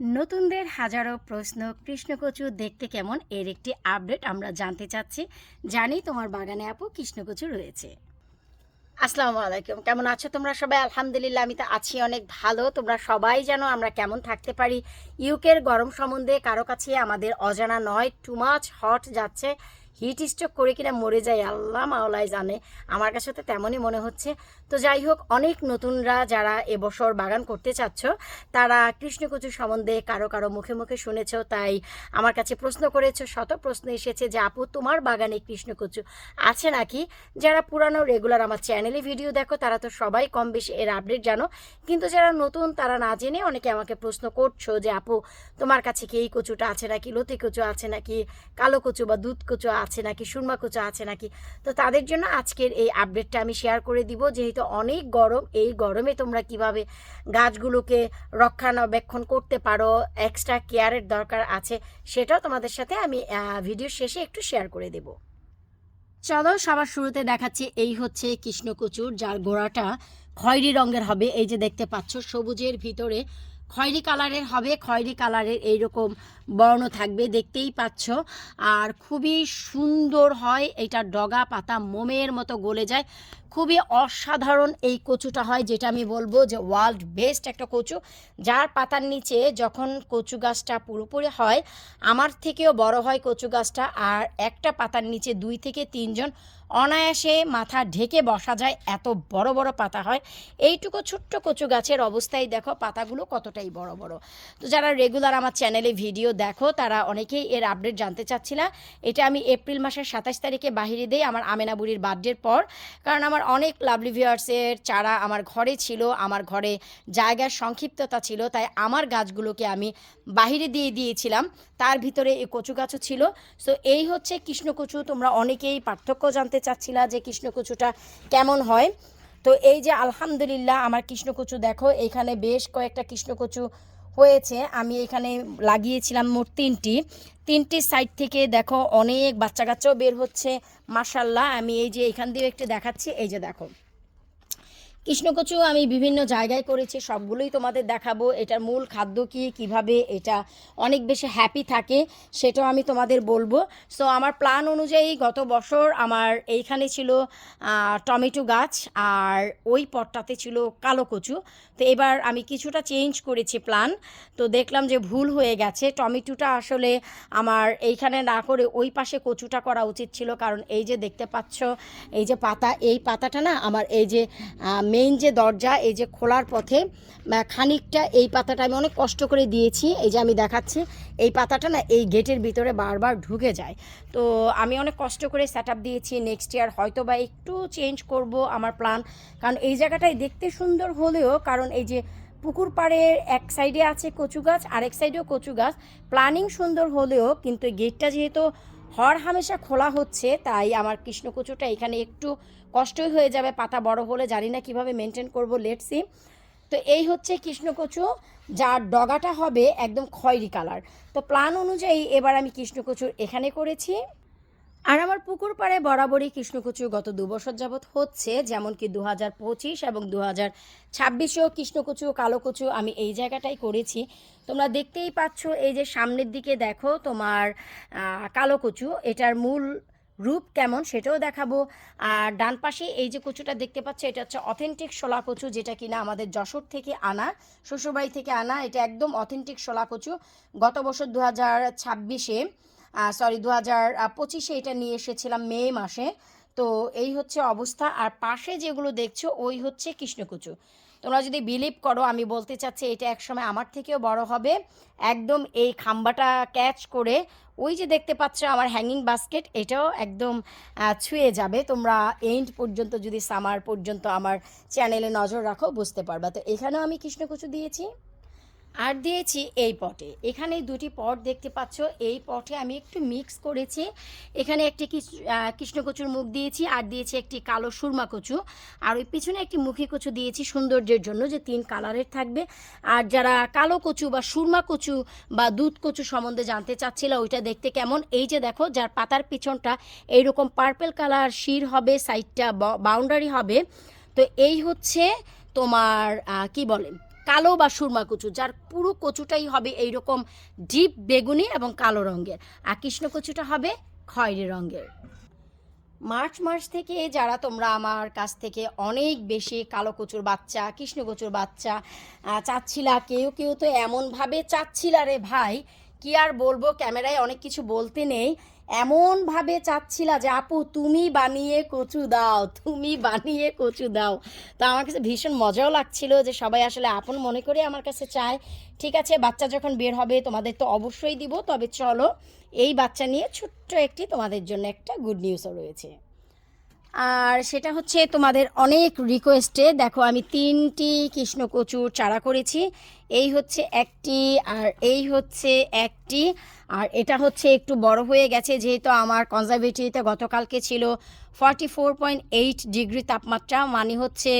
নতুনদের হাজারো প্রশ্ন কৃষ্ণকচু দেখতে কেমন এর একটি আপডেট আমরা জানতে চাচ্ছি। জানি তোমার বাগানে আপু কৃষ্ণকচু রয়েছে। আসসালামু আলাইকুম, কেমন আছো তোমরা সবাই? আলহামদুলিল্লাহ, আমি তো আছি অনেক ভালো। তোমরা সবাই জানো আমরা কেমন থাকতে পারি। ইউকের গরম সম্বন্ধে কারো কাছে আমাদের অজানা নয়। টু মাচ হট যাচ্ছে, হিট স্ট্রোক করে কিনা মরে যায় আল্লাহ মাওলাই জানে। আমার কাছে তো তেমনই মনে হচ্ছে। তো যাই হোক, অনেক নতুনরা যারা এবছর বাগান করতে চাচ্ছ তারা কৃষ্ণকচু সম্বন্ধে কারো কারো মুখে মুখে শুনেছো, তাই আমার কাছে প্রশ্ন করেছো। শত প্রশ্ন এসেছে যে আপু তোমার বাগানে কৃষ্ণকচু আছে নাকি। যারা পুরানো রেগুলার আমার চ্যানেলে ভিডিও দেখো তারা তো সবাই কম বেশি এর আপডেট জানো, কিন্তু যারা নতুন তারা না জেনে অনেকে আমাকে প্রশ্ন করছো যে আপু তোমার কাছে কি এই কচুটা আছে নাকি, লতি কচু আছে নাকি, কালো কচু বা দুধ কচু আছে নাকি, সুরমা কচু আছে নাকি। তো তাদের জন্য আজকের এই আপডেটটা আমি শেয়ার করে দিব। যেহেতু অনেক গরম, এই গরমে তোমরা কিভাবে গাছগুলোকে রক্ষণাবেক্ষণ করতে পারো, এক্সট্রা কেয়ারের দরকার আছে, সেটাও তোমাদের সাথে আমি ভিডিও শেষে একটু শেয়ার করে দেব। চলো সবার শুরুতে দেখাচ্ছি, এই হচ্ছে কৃষ্ণকচুর, যার গোড়াটা খয়েরি রঙের হবে। এই যে দেখতে পাচ্ছ সবুজের ভিতরে খয়েরি কালারের হবে, খয়েরি কালারের এইরকম বর্ণ থাকবে, দেখতেই পাচ্ছ। আর খুবই সুন্দর হয়, এটা ডগা পাতা মোমের মতো গলে যায়। খুবই অসাধারণ এই কচুটা হয়, যেটা আমি বলবো যে ওয়ার্ল্ড বেস্ট একটা কচু। যার পাতার নিচে যখন কচু গাছটা পুরোপুরি হয়, আমার থেকেও বড় হয় কচু গাছটা, আর একটা পাতার নিচে 2 থেকে 3 জন অনায়াসে মাথা ঢেকে বসা যায়, এত বড় বড় পাতা হয়। এইটুকু ছোট্ট কচু গাছের অবস্থায় দেখো পাতাগুলো কতটাই বড় বড়। তো যারা রেগুলার আমার চ্যানেলে ভিডিও দেখো তারা অনেকেই এর আপডেট জানতে চাচ্ছিলা। এটা আমি এপ্রিল মাসের 27 তারিখে বাহিরে দিই, আমার আমেনা বুড়ির বার্থডের পর। কারণ আমার অনেক লাভলি ভিউয়ার্সের চারা আমার ঘরে ছিল, আমার ঘরে জায়গার সংক্ষিপ্ততা ছিল, তাই আমার গাছগুলোকে আমি বাহিরে দিয়ে দিয়েছিলাম। তার ভিতরে এই কচু গাছও ছিল। সো এই হচ্ছে কৃষ্ণকচু। তোমরা অনেকেই পার্থক্য জানতে চাচ্ছিলা যে কৃষ্ণকচুটা কেমন হয়। তো এই যে আলহামদুলিল্লাহ আমার কৃষ্ণকচু দেখো, এখানে বেশ কয়েকটা কৃষ্ণকচু হয়েছে। আমি এখানে লাগিয়েছিলাম মোট 3টি সাইড থেকে দেখো অনেক বাচ্চা কাচ্চাও বের হচ্ছে মাশাল্লাহ। আমি এই যে এখান দিয়ে একটু দেখাচ্ছি, এই যে দেখো কৃষ্ণকচু আমি বিভিন্ন জায়গায় করেছি, সবগুলোই তোমাদের দেখাবো। এটার মূল খাদ্য কী, কীভাবে এটা অনেক বেশি হ্যাপি থাকে, সেটাও আমি তোমাদের বলবো। সো আমার প্ল্যান অনুযায়ী গত বছর আমার এইখানে ছিল টমেটো গাছ, আর ওই পটটাতে ছিল কালো কচু। তো এবার আমি কিছুটা চেঞ্জ করেছি প্ল্যান। তো দেখলাম যে ভুল হয়ে গেছে, টমেটোটা আসলে আমার এইখানে না করে ওই পাশে কচুটা করা উচিত ছিল। কারণ এই যে দেখতে পাচ্ছ এই যে পাতা, এই পাতাটা না আমার এই যে মেইন যে দরজা, এই যে খোলার পথে খানিকটা এই পাতাটা আমি অনেক কষ্ট করে দিয়েছি। এই যে আমি দেখাচ্ছি, এই পাতাটা না এই গেটের ভিতরে বারবার ঢুকে যায়। তো আমি অনেক কষ্ট করে সেট আপ দিয়েছি। নেক্সট ইয়ার হয়তো বা একটু চেঞ্জ করব আমার প্ল্যান। কারণ এই জায়গাটায় দেখতে সুন্দর হলেও, কারণ এই যে পুকুর পাড়ের এক সাইডে আছে কচু গাছ, আরেক সাইডেও কচু গাছ, প্ল্যানিং সুন্দর হলেও কিন্তু গেটটা যেহেতু হর হামেশা খোলা হচ্ছে, তাই আমার কৃষ্ণকচুটা এখানে একটু কষ্টই হয়ে যাবে। পাতা বড় হলে জানি না কিভাবে মেনটেন করব, লেটস সি। তো এই হচ্ছে কৃষ্ণকচু, যার ডগাটা হবে একদম খয়েরি কালার। তো প্ল্যান অনুযায়ী এবার আমি কৃষ্ণকচুর এখানে করেছি। আর আমার পুকুর পাড়ে বরাবরই কৃষ্ণকচু গত 2 বছর যাবৎ হচ্ছে, যেমন কি 2025 এবং 2026এও কৃষ্ণকচু কালো কচু আমি এই জায়গাটাই করেছি। তোমরা দেখতেই পাচ্ছ, এই যে সামনের দিকে দেখো তোমার কালো কচু, এটার মূল রূপ কেমন সেটাও দেখাবো। আর ডান পাশে এই যে কচুটা দেখতে পাচ্ছ, এটা হচ্ছে অথেন্টিক শোলা কচু, যেটা কিনা আমাদের যশোর থেকে আনা, শ্বশুরবাড়ি থেকে আনা। এটা একদম অথেন্টিক শোলা কচু। গত বছর 2026-এ 2025-এ এটা নিয়ে এসেছিলাম মে মাসে। তো এই হচ্ছে অবস্থা। আর পাশে যেগুলো দেখছো ওই হচ্ছে কৃষ্ণকচু। তোমরা যদি বিলিভ করো, আমি বলতে চাচ্ছি এটা একসময় আমার থেকেও বড় হবে, একদম এই খাম্বাটা ক্যাচ করে। ওই যে দেখতে পাচ্ছ আমার হ্যাঙ্গিং বাস্কেট, এটাও একদম ছুঁয়ে যাবে। তোমরা এন্ড পর্যন্ত যদি সামার পর্যন্ত আমার চ্যানেলে নজর রাখো বুঝতে পারবা। তো এখানেও আমি কৃষ্ণকচু দিয়েছি, আর দিয়েছি এই পটে। এখানে 2টি পট দেখতে পাচ্ছ, এই পটে আমি একটু মিক্স করেছি। এখানে একটি কৃষ্ণকচুর মুখ দিয়েছি, আর দিয়েছি একটি কালো সুরমা কচু, আর ওই পিছনে একটি মুখী কচু দিয়েছি সৌন্দর্যের জন্য, যে 3 কালারের থাকবে। আর যারা কালো কচু বা সুরমা কচু বা দুধ কচু সম্বন্ধে জানতে চাচ্ছিল ওইটা দেখতে কেমন, এই যে দেখো যার পাতার পিছনটা এইরকম পার্পেল কালার শির হবে, সাইডটা বাউন্ডারি হবে। তো এই হচ্ছে তোমার কি বলে কালো বা সুরমা কচু, যার পুরো কচুটাই হবে এইরকম ডিপ বেগুনি এবং কালো রঙের, আর কৃষ্ণ কচুটা হবে খয়েরি রঙের। মার্চ মাস থেকে যারা তোমরা আমার কাছ থেকে অনেক বেশি কালো কচুর বাচ্চা, কৃষ্ণ কচুর বাচ্চা চাচ্ছিলা, কেউ কেউ তো এমনভাবে চাচ্ছিলা রে ভাই, কি আর বলবো, ক্যামেরায় অনেক কিছু বলতে নেই, এমনভাবে চাচ্ছিলা যে আপু তুমি বানিয়ে কচু দাও, তুমি বানিয়ে কচু দাও। তো আমার কাছে ভীষণ মজাও লাগছিল যে সবাই আসলে আপন মনে করে আমার কাছে চায়। ঠিক আছে, বাচ্চা যখন বের হবে তোমাদের তো অবশ্যই দিব। তবে চলো, এই বাচ্চা নিয়ে ছোট্ট একটি তোমাদের জন্য একটা গুড নিউজও রয়েছে, আর সেটা হচ্ছে তোমাদের অনেক রিকোয়েস্টে দেখো আমি 3টি কৃষ্ণ কচুর চারা করেছি। এই হচ্ছে একটি, আর এই হচ্ছে একটি, আর এটা হচ্ছে একটু বড় হয়ে গেছে, যেহেতু আমার কনজারভেটরিতে গতকালকে ছিল 44.8 ডিগ্রি তাপমাত্রা, মানে হচ্ছে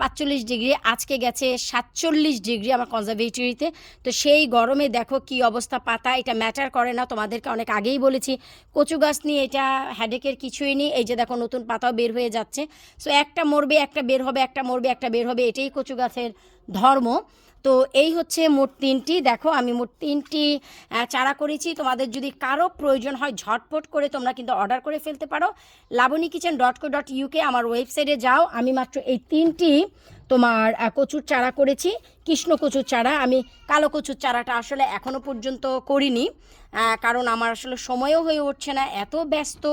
45 ডিগ্রি, আজকে গেছে 47 ডিগ্রি আমার কনজারভেটরিতে। তো সেই গরমে দেখো কি অবস্থা, পাতা এটা ম্যাটার করে না, তোমাদেরকে অনেক আগেই বলেছি কচু গাছ নিয়ে এটা হেডেকের কিছুই নেই। এই যে দেখো নতুন পাতাও বের হয়ে যাচ্ছে, সো একটা মরবে একটা বের হবে, একটা মরবে একটা বের হবে, এটাই কচু গাছের ধর্ম। তো এই হচ্ছে মোট 3টি, দেখো আমি মোট 3টি চারা করেছি। তোমাদের যদি কারো প্রয়োজন হয় ঝটপট করে তোমরা কিন্তু অর্ডার করে ফেলতে পারো, labunnikitchen.co.uk আমার ওয়েবসাইটে যাও। আমি মাত্র এই 3টি তোমার কচুর চারা করেছি, কৃষ্ণ কচুর চারা। আমি কালো কচুর চারাটা আসলে এখনও পর্যন্ত করিনি, কারণ আমার আসলে সময়ও হয়ে উঠছে না, এত ব্যস্ত,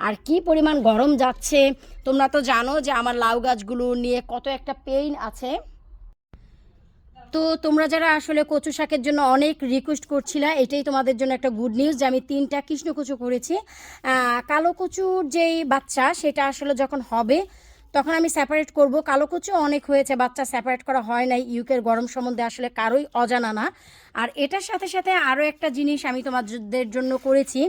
আর কি পরিমাণ গরম যাচ্ছে। তোমরা তো জানো যে আমার লাউ গাছগুলো নিয়ে কত একটা পেইন আছে। তো তোমরা যারা আসলে কচু শাকের জন্য অনেক রিকোয়েস্ট করছিলা, এটাই তোমাদের জন্য একটা গুড নিউজ যে আমি 3টা কৃষ্ণ কচু করেছি। কালো কচুর যেই বাচ্চা সেটা আসলে যখন হবে তখন আমি সেপারেট করব। কালো কচু অনেক হয়েছে, বাচ্চা সেপারেট করা হয় নাই, ইউকের গরম সম্বন্ধে আসলে কারোই অজানা না। আর এটার সাথে সাথে আরও একটা জিনিস আমি তোমাদের জন্য করেছি,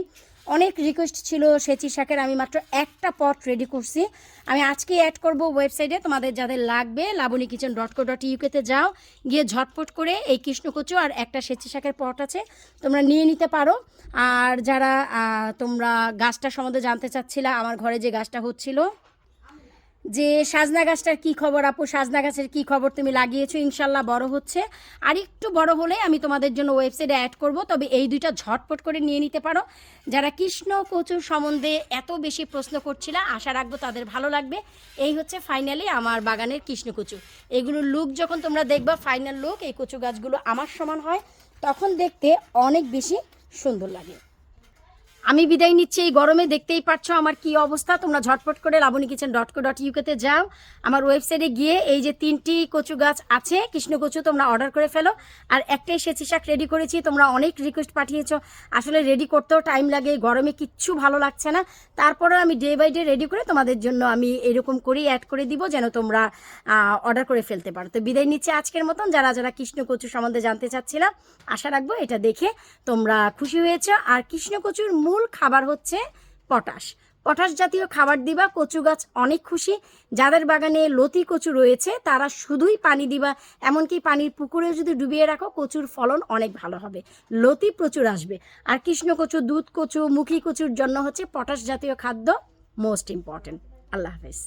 অনেক রিকোয়েস্ট ছিল সেচি শাকের, আমি মাত্র একটা পট রেডি করছি, আমি আজকে অ্যাড করব ওয়েবসাইটে। তোমাদের যাদের লাগবে labunnikitchen.co.uk-তে যাও, গিয়ে ঝটপট করে এই কৃষ্ণকচু আর একটা সেচি শাকের পট আছে, তোমরা নিয়ে নিতে পারো। আর যারা তোমরা গাছটা সম্বন্ধে জানতে চাচ্ছিলা, আমার ঘরে যে গাছটা হচ্ছিল, যে সাজনা গাছটার কি খবর আপু, সাজনা গাছের কি খবর, তুমি লাগিয়েছো? ইনশাল্লাহ বড় হচ্ছে, আর একটু বড় হলে আমি তোমাদের জন্য ওয়েবসাইটে অ্যাড করব। তবে এই দুইটা ঝটপট করে নিয়ে নিতে পারো। যারা কৃষ্ণ কচুর সম্বন্ধে এত বেশি প্রশ্ন করছিল, আশা রাখবো তাদের ভালো লাগবে। এই হচ্ছে ফাইনালি আমার বাগানের কৃষ্ণ কচু। এগুলোর লুক যখন তোমরা দেখবা, ফাইনাল লুক, এই কচু গাছগুলো আমার সমান হয়, তখন দেখতে অনেক বেশি সুন্দর লাগে। আমি বিদায় নিচ্ছি এই গরমে, দেখতেই পাচ্ছ আমার কি অবস্থা। তোমরা ঝটপট করে labunnikitchen.co.uk-তে যাও, আমার ওয়েবসাইটে গিয়ে এই যে 3টি কচু গাছ আছে কৃষ্ণ কচু, তোমরা অর্ডার করে ফেলো। আর একটাই সেচি শাক রেডি করেছি, তোমরা অনেক রিকোয়েস্ট পাঠিয়েছো, আসলে রেডি করতেও টাইম লাগে, গরমে কিচ্ছু ভালো লাগছে না, তারপরেও আমি ডে বাই ডে রেডি করে তোমাদের জন্য আমি এরকম করেই অ্যাড করে দিব যেন তোমরা অর্ডার করে ফেলতে পারো। তো বিদায় নিচ্ছে আজকের মতন। যারা যারা কৃষ্ণ কচু সম্বন্ধে জানতে চাচ্ছিলাম, আশা রাখবো এটা দেখে তোমরা খুশি হয়েছো। আর কৃষ্ণ কচুর মূল খাবার হচ্ছে পটাশ, পটাশ জাতীয় খাবার দিবা, কচু গাছ অনেক খুশি। যাদের বাগানে লতি কচু রয়েছে তারা শুধুই পানি দিবা, এমনকি পানির পুকুরে যদি ডুবিয়ে রাখো কচুর ফলন অনেক ভালো হবে, লতি প্রচুর আসবে। আর কৃষ্ণ কচু, দুধ কচু, মুখী কচুর জন্য হচ্ছে পটাশ জাতীয় খাদ্য মোস্ট ইম্পর্টেন্ট। আল্লাহ হাফেজ।